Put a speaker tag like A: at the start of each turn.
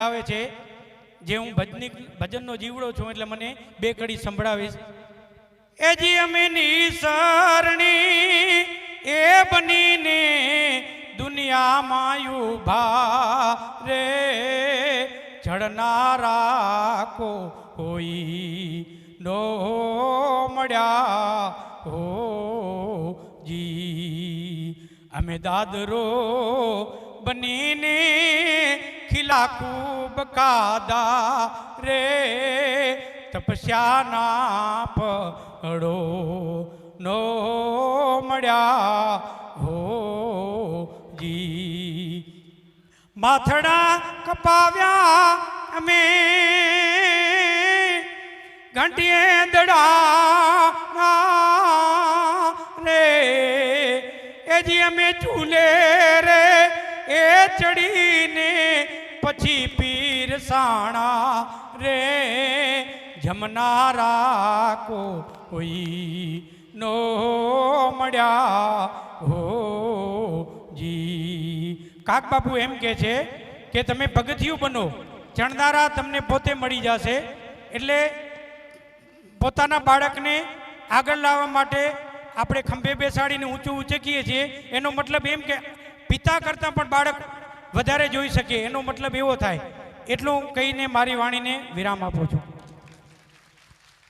A: આવે છે જે હું ભજનનો જીવડો છું એટલે મને બે કડી સંભળાવીશ। એ જી અમે નિસરણી એ બનીને દુનિયામાં ઉભા રે ચડનારા કોઈ નો મળ્યા હો જી। અમે દાદરો બનીને ખીલા ખૂબ કાદા રે તપસ્યાના પડો નો મળ્યા હો જી। માથડા કપાવ્યા અમે ઘંટીએ દડા રે એ જી અમે ચૂલે રે એ ચડીને પછી પીર સાણા રે જમનારા કોઈ નો મળ્યા હો જી। કાક બાપુ એમ કે છે કે તમે પગથિયું બનો, ચણનારા તમને પોતે મળી જશે। એટલે પોતાના બાળકને આગળ લાવવા માટે આપણે ખંભે બેસાડીને ઊંચું ઉચકીએ છીએ। એનો મતલબ એમ કે પિતા કરતાં પણ બાળક વધારે જોઈ શકે, એનો મતલબ એવો થાય। એટલું કહીને મારી વાણીને વિરામ આપું છું।